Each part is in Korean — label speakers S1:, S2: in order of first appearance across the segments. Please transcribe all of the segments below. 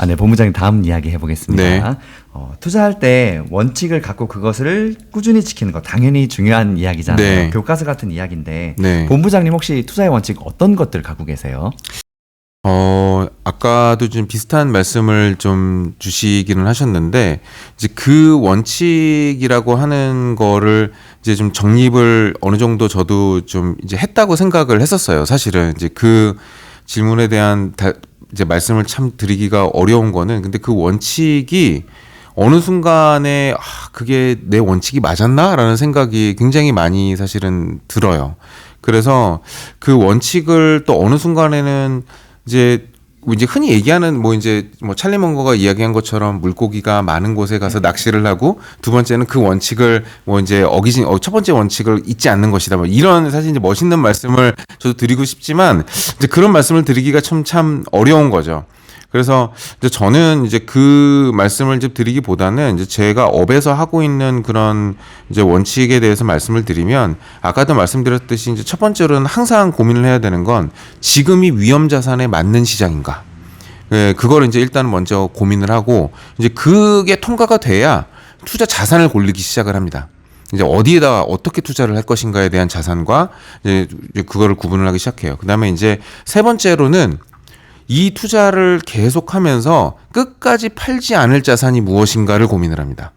S1: 네, 본부장님 다음 이야기 해보겠습니다.
S2: 네.
S1: 투자할 때 원칙을 갖고 그것을 꾸준히 지키는 거 당연히 중요한 이야기잖아요.
S2: 네.
S1: 교과서 같은 이야기인데
S2: 네.
S1: 본부장님 혹시 투자의 원칙 어떤 것들 갖고 계세요?
S2: 아까도 좀 비슷한 말씀을 좀 주시기는 하셨는데, 이제 그 원칙이라고 하는 거를 이제 좀 정립을 어느 정도 저도 좀 이제 했다고 생각을 했었어요. 사실은 이제 그 질문에 대한 이제 말씀을 참 드리기가 어려운 거는, 근데 그 원칙이 어느 순간에 그게 내 원칙이 맞았나라는 생각이 굉장히 많이 사실은 들어요. 그래서 그 원칙을 또 어느 순간에는 이제 흔히 얘기하는 이제 찰리 먼거가 이야기한 것처럼 물고기가 많은 곳에 가서 낚시를 하고, 두 번째는 그 원칙을 이제 첫 번째 원칙을 잊지 않는 것이다. 이런 사실 이제 멋있는 말씀을 저도 드리고 싶지만, 이제 그런 말씀을 드리기가 참 어려운 거죠. 그래서 이제 저는 이제 그 말씀을 이제 드리기보다는 이제 제가 업에서 하고 있는 그런 이제 원칙에 대해서 말씀을 드리면, 아까도 말씀드렸듯이 이제 첫 번째로는 항상 고민을 해야 되는 건 지금이 위험 자산에 맞는 시장인가. 예, 그걸 이제 일단 먼저 고민을 하고, 이제 그게 통과가 돼야 투자 자산을 고르기 시작을 합니다. 이제 어디에다 어떻게 투자를 할 것인가에 대한 자산과 이제 그거를 구분을 하기 시작해요. 그다음에 이제 세 번째로는 이 투자를 계속하면서 끝까지 팔지 않을 자산이 무엇인가를 고민을 합니다.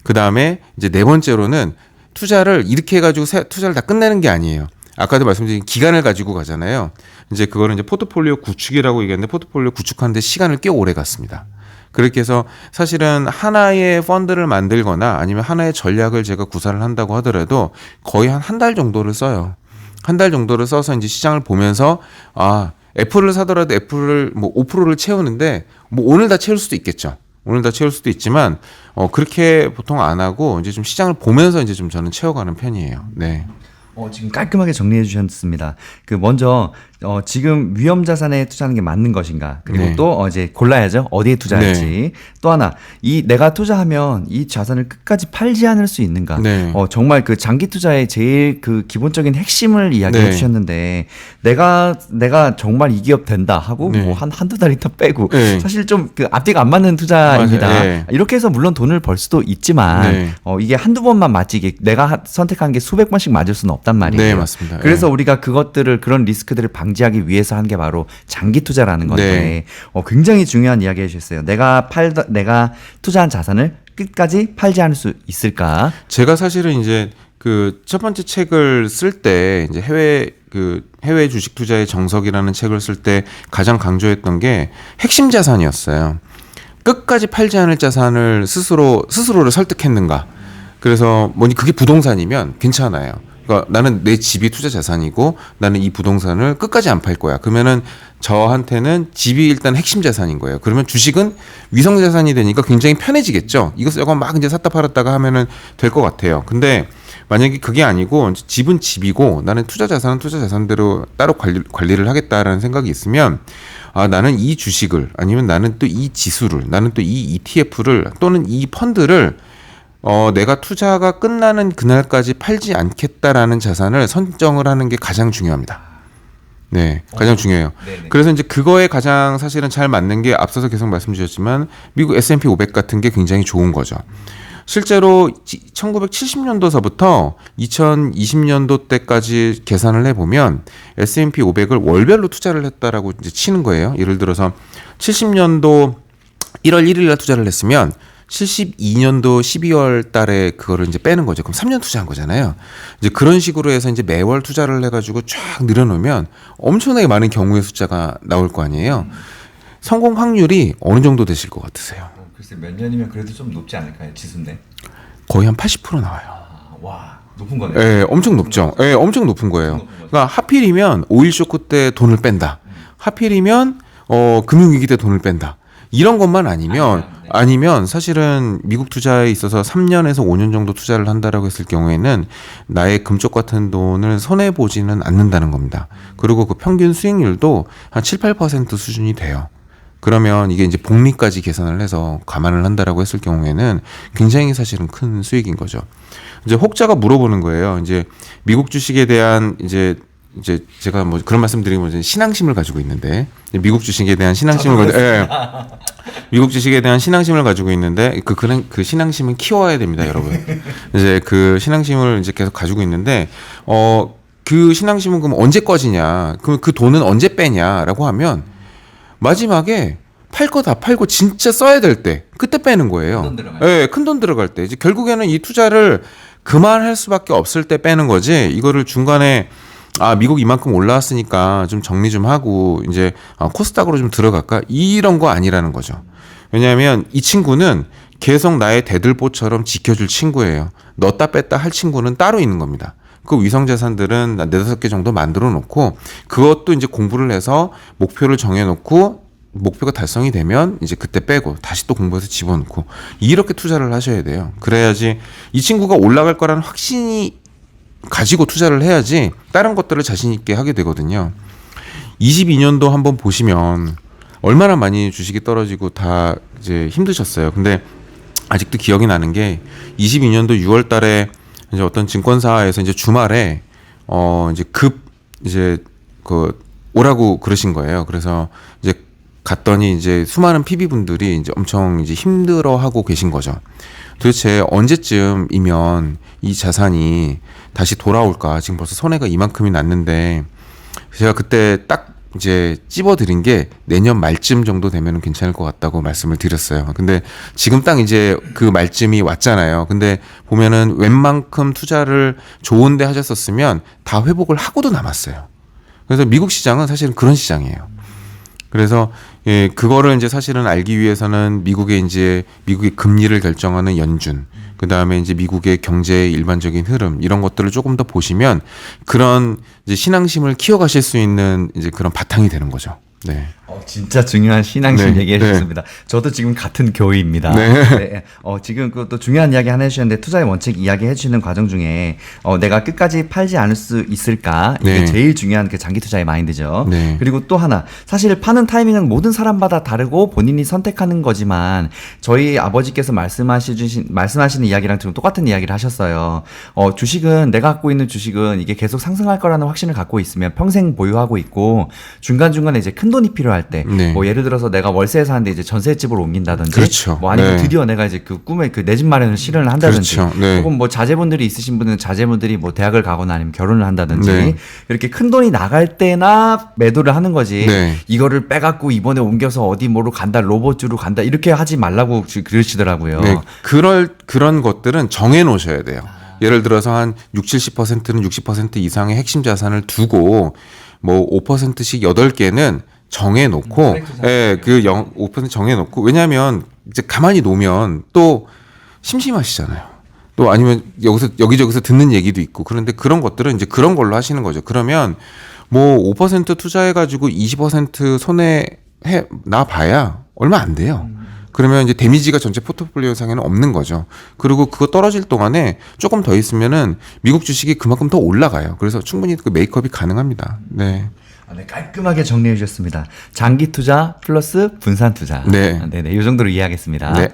S2: 그 다음에 이제 네 번째로는 투자를 이렇게 해가지고 투자를 다 끝내는 게 아니에요. 아까도 말씀드린 기간을 가지고 가잖아요. 이제 그거는 이제 포트폴리오 구축이라고 얘기했는데, 포트폴리오 구축하는데 시간을 꽤 오래 갔습니다. 그렇게 해서 사실은 하나의 펀드를 만들거나 아니면 하나의 전략을 제가 구사를 한다고 하더라도 거의 한 달 정도를 써요. 한 달 정도를 써서 이제 시장을 보면서, 애플을 사더라도 애플을 5%를 채우는데 오늘 다 채울 수도 있겠죠. 오늘 다 채울 수도 있지만 그렇게 보통 안 하고 이제 좀 시장을 보면서 이제 좀 저는 채워가는 편이에요. 네.
S1: 지금 깔끔하게 정리해 주셨습니다. 먼저 지금 위험 자산에 투자하는 게 맞는 것인가, 그리고
S2: 네.
S1: 또 이제 골라야죠. 어디에 투자할지.
S2: 네.
S1: 또 하나, 내가 투자하면 이 자산을 끝까지 팔지 않을 수 있는가.
S2: 네.
S1: 정말 그 장기 투자의 제일 그 기본적인 핵심을 이야기해
S2: 네.
S1: 주셨는데, 내가 정말 이 기업 된다 하고
S2: 네.
S1: 한두 달 있다 빼고,
S2: 네.
S1: 사실 좀 그 앞뒤가 안 맞는 투자입니다.
S2: 네.
S1: 이렇게 해서 물론 돈을 벌 수도 있지만
S2: 네.
S1: 이게 한두 번만 맞지, 이게 내가 선택한 게 수백 번씩 맞을 수는 없단 말이에요.
S2: 네, 맞습니다.
S1: 그래서
S2: 네.
S1: 우리가 그런 리스크들을 방지하기 위해서 한 게 바로 장기 투자라는 건데,
S2: 네.
S1: 굉장히 중요한 이야기 해주셨어요. 내가 투자한 자산을 끝까지 팔지 않을 수 있을까?
S2: 제가 사실은 이제 그 첫 번째 책을 쓸 때 이제 해외 주식 투자의 정석이라는 책을 쓸 때 가장 강조했던 게 핵심 자산이었어요. 끝까지 팔지 않을 자산을 스스로를 설득했는가. 그래서 그게 부동산이면 괜찮아요. 그러니까 나는 내 집이 투자 자산이고 나는 이 부동산을 끝까지 안 팔 거야. 그러면은 저한테는 집이 일단 핵심 자산인 거예요. 그러면 주식은 위성 자산이 되니까 굉장히 편해지겠죠. 이거 막 이제 샀다 팔았다가 하면은 될 것 같아요. 근데 만약에 그게 아니고 집은 집이고 나는 투자 자산은 투자 자산대로 따로 관리를 하겠다라는 생각이 있으면, 나는 이 주식을, 아니면 나는 또 이 지수를, 나는 또 이 ETF를 또는 이 펀드를 내가 투자가 끝나는 그날까지 팔지 않겠다라는 자산을 선정을 하는 게 가장 중요합니다. 네, 가장 중요해요.
S1: 네네.
S2: 그래서 이제 그거에 가장 사실은 잘 맞는 게, 앞서서 계속 말씀주셨지만 미국 S&P 500 같은 게 굉장히 좋은 거죠. 실제로 1970년도서부터 2020년도 때까지 계산을 해보면 S&P 500을 월별로 투자를 했다라고 이제 치는 거예요. 예를 들어서 70년도 1월 1일 날 투자를 했으면 72년도 12월 달에 그거를 이제 빼는 거죠. 그럼 3년 투자한 거잖아요. 이제 그런 식으로 해서 이제 매월 투자를 해가지고 쫙 늘어놓으면 엄청나게 많은 경우의 숫자가 나올 거 아니에요. 성공 확률이 어느 정도 되실 것 같으세요?
S1: 글쎄 몇 년이면 그래도 좀 높지 않을까요, 지수인데?
S2: 거의 한 80% 나와요.
S1: 와, 높은 거네요.
S2: 예, 엄청 높죠. 예, 엄청 높은 거예요. 그러니까 하필이면 오일 쇼크 때 돈을 뺀다. 하필이면 금융위기 때 돈을 뺀다. 이런 것만 아니면 사실은 미국 투자에 있어서 3년에서 5년 정도 투자를 한다라고 했을 경우에는 나의 금쪽 같은 돈을 손해 보지는 않는다는 겁니다. 그리고 그 평균 수익률도 한 7, 8% 수준이 돼요. 그러면 이게 이제 복리까지 계산을 해서 감안을 한다라고 했을 경우에는 굉장히 사실은 큰 수익인 거죠. 이제 혹자가 물어보는 거예요. 이제 미국 주식에 대한 이제 제가 그런 말씀 드리면 신앙심을 가지고 있는데, 미국 주식에 대한 신앙심을 가지고, 미국 주식에 대한 신앙심을 가지고 있는데 그 신앙심은 키워야 됩니다, 여러분. 이제 그 신앙심을 이제 계속 가지고 있는데 그 신앙심은 그럼 언제 꺼지냐? 그럼 그 돈은 언제 빼냐라고 하면 마지막에 팔 거 다 팔고 진짜 써야 될 때 그때 빼는 거예요. 예, 큰 돈 들어갈 때 이제 결국에는 이 투자를 그만할 수밖에 없을 때 빼는 거지. 이거를 중간에 미국 이만큼 올라왔으니까 좀 정리 좀 하고 이제 코스닥으로 좀 들어갈까 이런 거 아니라는 거죠. 왜냐하면 이 친구는 계속 나의 대들보처럼 지켜줄 친구예요. 넣었다 뺐다 할 친구는 따로 있는 겁니다. 그 위성자산들은 4-5개 정도 만들어 놓고 그것도 이제 공부를 해서 목표를 정해 놓고 목표가 달성이 되면 이제 그때 빼고 다시 또 공부해서 집어넣고 이렇게 투자를 하셔야 돼요. 그래야지 이 친구가 올라갈 거라는 확신이 가지고 투자를 해야지 다른 것들을 자신 있게 하게 되거든요. 22년도 한번 보시면 얼마나 많이 주식이 떨어지고 다 이제 힘드셨어요. 근데 아직도 기억이 나는 게 22년도 6월 달에 이제 어떤 증권사에서 이제 주말에 이제 오라고 그러신 거예요. 그래서 이제 갔더니 이제 수많은 PB분들이 이제 엄청 이제 힘들어하고 계신 거죠. 도대체 언제쯤이면 이 자산이 다시 돌아올까? 지금 벌써 손해가 이만큼이 났는데 제가 그때 딱 이제 찝어드린 게 내년 말쯤 정도 되면 괜찮을 것 같다고 말씀을 드렸어요. 근데 지금 딱 이제 그 말쯤이 왔잖아요. 근데 보면은 웬만큼 투자를 좋은데 하셨었으면 다 회복을 하고도 남았어요. 그래서 미국 시장은 사실은 그런 시장이에요. 그래서 그거를 이제 사실은 알기 위해서는 미국의 금리를 결정하는 연준, 그 다음에 이제 미국의 경제의 일반적인 흐름 이런 것들을 조금 더 보시면 그런 이제 신앙심을 키워가실 수 있는 이제 그런 바탕이 되는 거죠. 네.
S1: 진짜 중요한 신앙심
S2: 네,
S1: 얘기해 주셨습니다. 저도 지금 같은 교회입니다. 네. 지금 또 중요한 이야기 하나 해주셨는데 투자의 원칙 이야기해 주시는 과정 중에 내가 끝까지 팔지 않을 수 있을까 이게
S2: 네.
S1: 제일 중요한 그 장기 투자의 마인드죠.
S2: 네.
S1: 그리고 또 하나 사실 파는 타이밍은 모든 사람마다 다르고 본인이 선택하는 거지만 저희 아버지께서 말씀하시는 이야기랑 좀 똑같은 이야기를 하셨어요. 주식은 내가 갖고 있는 주식은 이게 계속 상승할 거라는 확신을 갖고 있으면 평생 보유하고 있고 중간중간에 이제 큰 돈이 필요할 때
S2: 네.
S1: 뭐 예를 들어서 내가 월세에 사는데 이제 전세집을 옮긴다든지
S2: 그렇죠.
S1: 뭐 아니면
S2: 네.
S1: 드디어 내가 이제 그 꿈에 그 내 집 마련을 실현을 한다든지
S2: 그렇죠. 네.
S1: 혹은 뭐 자제분들이 있으신 분은 자제분들이 뭐 대학을 가거나 아니면 결혼을 한다든지
S2: 네.
S1: 이렇게 큰 돈이 나갈 때나 매도를 하는 거지
S2: 네.
S1: 이거를 빼갖고 이번에 옮겨서 어디 뭐로 간다 로봇주로 간다 이렇게 하지 말라고 그러시더라고요.
S2: 네. 그런 것들은 정해 놓으셔야 돼요. 예를 들어서 한 60-70%는 60% 이상의 핵심 자산을 두고 뭐 5%씩 8개는 정해놓고, 그 5% 정해놓고, 왜냐하면 이제 가만히 놓으면 또 심심하시잖아요. 또 아니면 여기저기서 듣는 얘기도 있고, 그런데 그런 것들은 이제 그런 걸로 하시는 거죠. 그러면 뭐 5% 투자해가지고 20% 손해 나 봐야 얼마 안 돼요. 그러면 이제 데미지가 전체 포트폴리오 상에는 없는 거죠. 그리고 그거 떨어질 동안에 조금 더 있으면은 미국 주식이 그만큼 더 올라가요. 그래서 충분히 그 메이크업이 가능합니다. 네.
S1: 네, 깔끔하게 정리해 주셨습니다. 장기 투자 플러스 분산 투자.
S2: 네.
S1: 네네, 이 정도로 이해하겠습니다.
S2: 네.